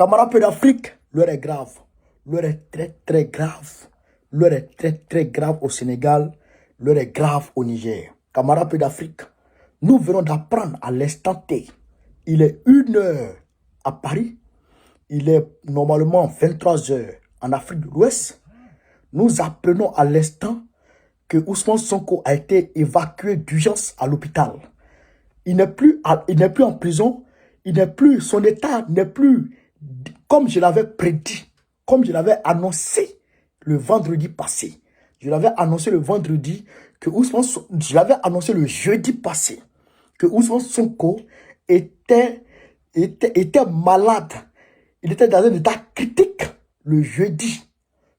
Camarades d'Afrique, l'heure est grave. L'heure est très très grave. L'heure est très très grave au Sénégal. L'heure est grave au Niger. Camarades d'Afrique, nous venons d'apprendre à l'instant T. Il est 1 heure à Paris. Il est normalement 23 heures en Afrique de l'Ouest. Nous apprenons à l'instant que Ousmane Sonko a été évacué d'urgence à l'hôpital. Il n'est plus en prison. Son état n'est plus comme je l'avais prédit, comme je l'avais annoncé le vendredi passé. Je l'avais annoncé le vendredi je l'avais annoncé le jeudi passé que Ousmane Sonko était malade. Il était dans un état critique le jeudi.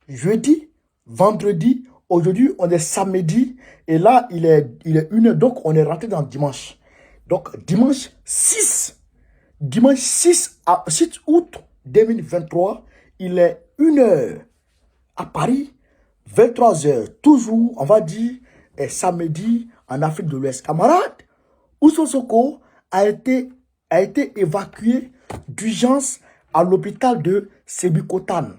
Jeudi, vendredi, aujourd'hui on est samedi et là il est 1 heure, donc on est rentré dans dimanche. Donc dimanche 6 août 2023, il est 1 heure à Paris, 23 heures, toujours, on va dire, samedi en Afrique de l'Ouest. Camarades, Ousmane Sonko a été évacué d'urgence à l'hôpital de Sébikotane.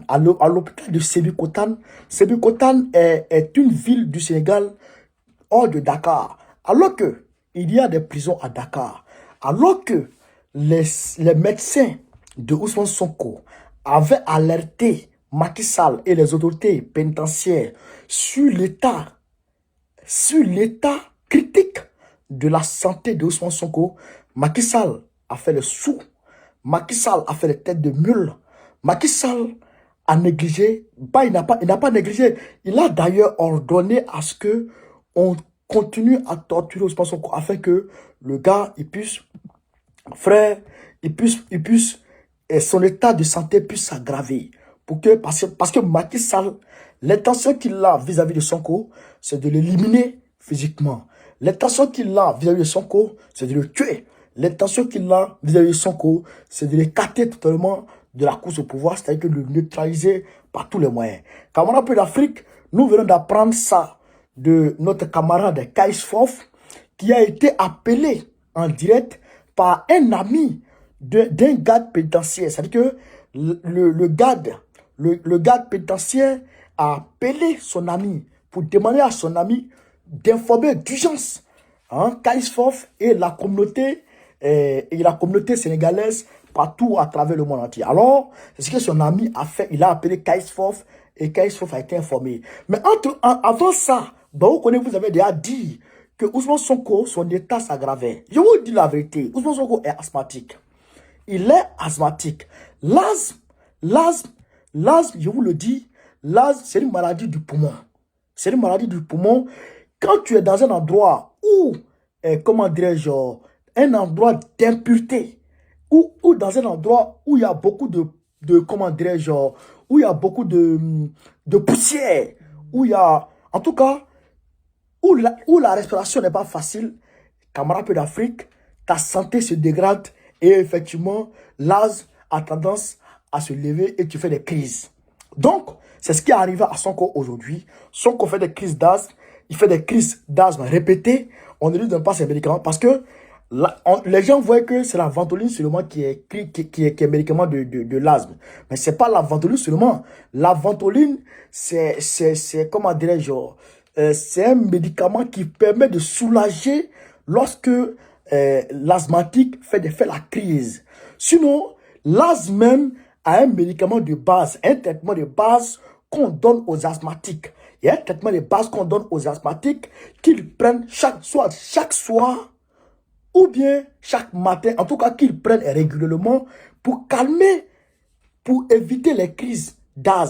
À l'hôpital de Sébikotane. Sébikotane est une ville du Sénégal hors de Dakar. Alors que il y a des prisons à Dakar. Alors que les médecins de Ousmane Sonko avaient alerté Macky Sall et les autorités pénitentiaires sur l'état critique de la santé de Ousmane Sonko, Macky Sall a fait le sou. Macky Sall a fait les têtes de mule. Macky Sall a négligé. Il n'a pas négligé. Il a d'ailleurs ordonné à ce que on continue à torturer Ousmane Sonko afin que le gars, son état de santé puisse s'aggraver. Parce que Macky Sall, l'intention qu'il a vis-à-vis de Sonko, c'est de l'éliminer physiquement. L'intention qu'il a vis-à-vis de Sonko, c'est de le tuer. L'intention qu'il a vis-à-vis de Sonko, c'est de l'écarter totalement de la course au pouvoir, c'est-à-dire de le neutraliser par tous les moyens. Camarades d'Afrique, nous venons d'apprendre ça de notre camarade Kais Fof, qui a été appelé en direct par un ami d'un garde pénitentiaire. C'est-à-dire que le garde pénitentiaire a appelé son ami pour demander à son ami d'informer d'urgence Kais Fof et la communauté sénégalaise partout à travers le monde entier. Alors, c'est ce que son ami a fait. Il a appelé Kais Fof et Kais Fof a été informé. Mais avant ça, vous avez déjà dit que Ousmane Sonko, son état s'aggravait. Je vous dis la vérité, Ousmane Sonko est asthmatique. Il est asthmatique. L'asthme, je vous le dis, l'asthme, c'est une maladie du poumon. C'est une maladie du poumon. Quand tu es dans un endroit où, comment dirais-je, un endroit d'impureté, ou dans un endroit où il y a beaucoup comment dirais-je, où il y a beaucoup de poussière, où il y a, en tout cas, où la respiration n'est pas facile, camarade d'Afrique, ta santé se dégrade et effectivement, l'asthme a tendance à se lever et tu fais des crises. Donc, c'est ce qui est arrivé à Sonko aujourd'hui. Sonko fait des crises d'asthme, il fait des crises d'asthme répétées. On ne lui donne pas ses médicaments parce que les gens voient que c'est la ventoline seulement qui est médicament de l'asthme. Mais ce n'est pas la ventoline seulement. La ventoline, c'est comment dirais-je, c'est un médicament qui permet de soulager lorsque l'asthmatique fait la crise. Sinon, l'asthme même a un médicament de base, un traitement de base qu'on donne aux asthmatiques. Il y a un traitement de base qu'on donne aux asthmatiques qu'ils prennent chaque soir ou bien chaque matin, en tout cas qu'ils prennent régulièrement pour calmer, pour éviter les crises d'asthme.